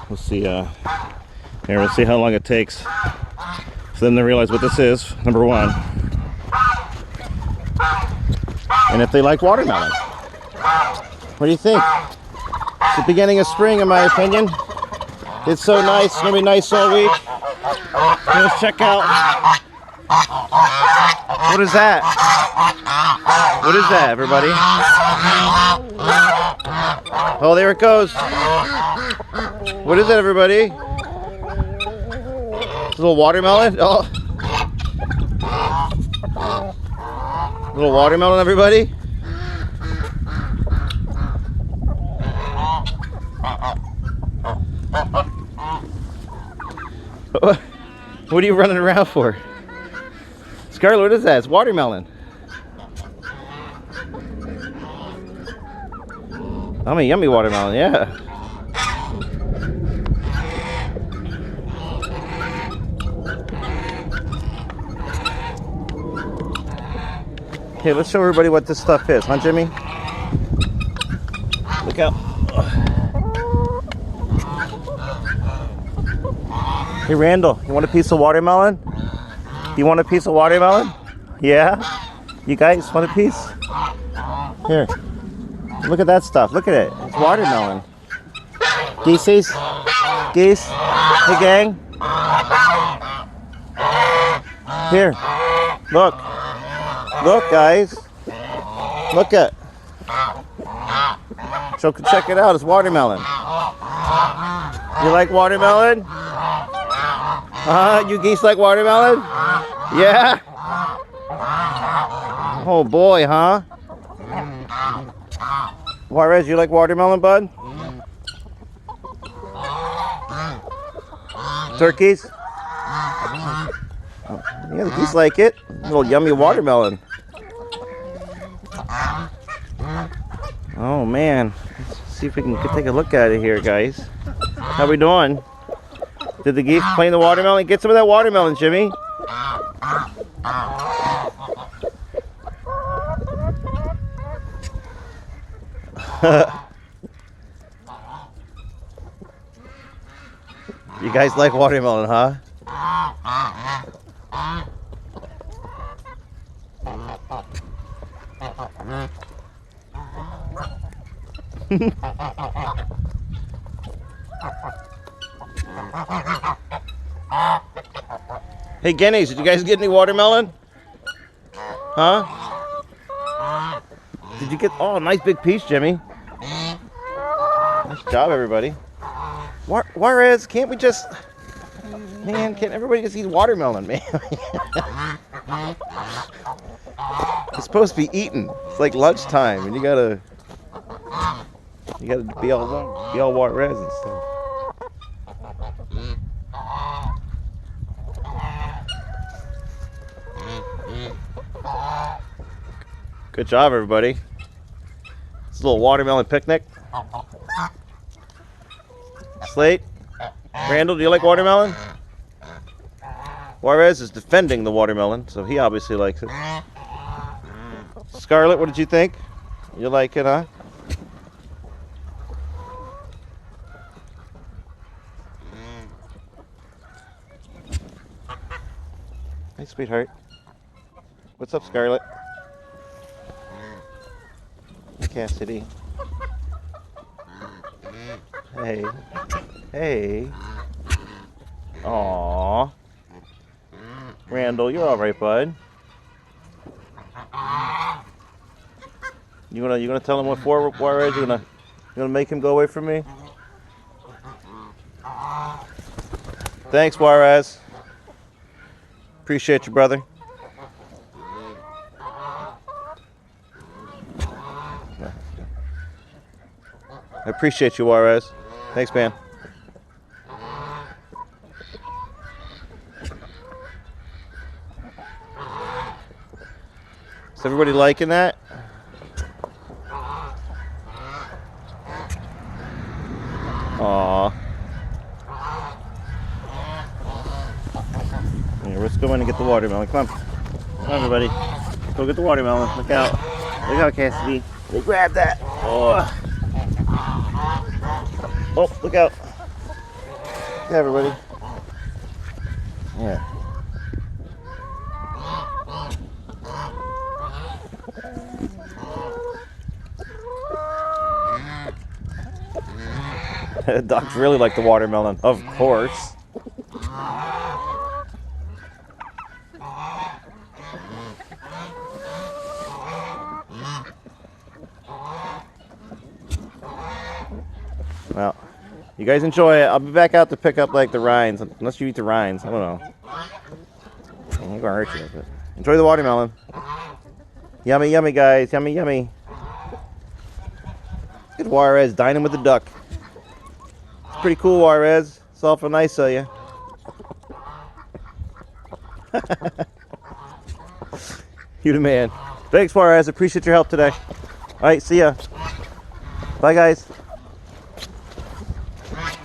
We'll see. Here, we'll see how long it takes for them to realize what this is. Number one, and if they like watermelon. What do you think? It's the beginning of spring, in my opinion. It's so nice. It's gonna be nice all week. Let's check out. What is that? What is that, everybody? Oh, there it goes. What is it, everybody? It's a little watermelon. Oh, a little watermelon, everybody. What are you running around for? Scarlett, what is that? It's watermelon. Yummy, yummy watermelon, yeah. Okay, let's show everybody what this stuff is, huh, Jimmy? Look out. Hey, Randall, you want a piece of watermelon? You want a piece of watermelon? Yeah? You guys want a piece? Here. Look at that stuff. Look at it. It's watermelon. Geesies? Geese? Hey, gang? Here. Look. Look, guys. Look at. So check it out. It's watermelon. You like watermelon? You geese like watermelon? Yeah? Oh boy, huh? Juarez, you like watermelon, bud? Turkeys? Oh, yeah, the geese like it. A little yummy watermelon. Oh man. Let's see if we can take a look at it here, guys. How we doing? Did the geese play in the watermelon? Get some of that watermelon, Jimmy. You guys like watermelon, huh? Hey, guineas, did you guys get any watermelon? Huh? Did you get... Oh, nice big piece, Jimmy. Nice job, everybody. Juarez, can't we just... Man, can't everybody just eat watermelon, man? It's supposed to be eaten. It's like lunchtime, and you gotta be all Juarez and stuff. Good job, everybody. It's a little watermelon picnic. Slate, Randall, do you like watermelon? Juarez is defending the watermelon, so he obviously likes it. Scarlett, what did you think? You like it, huh? Hey, sweetheart. What's up, Scarlett? Cassidy. Hey. Hey. Aww. Randall, you're alright, bud. You gonna tell him what for, Juarez? You gonna make him go away from me? Thanks, Juarez. Appreciate you, brother. I appreciate you, Juarez. Thanks, man. Is everybody liking that? Aww. Here, let's go in and get the watermelon. Come on. Come on, everybody. Go get the watermelon. Look out. Look out, Cassidy. They grabbed that. Oh. Oh, look out. Hey, everybody. Yeah. Dogs really like the watermelon, of course. Well, you guys enjoy it. I'll be back out to pick up like the rinds, unless you eat the rinds. I don't know. I'm gonna hurt you, but enjoy the watermelon. Yummy, yummy, guys. Yummy, yummy. Good Juarez, dining with the duck. It's pretty cool, Juarez. It's awful nice of you. You the man. Thanks, Juarez. Appreciate your help today. All right, see ya. Bye, guys.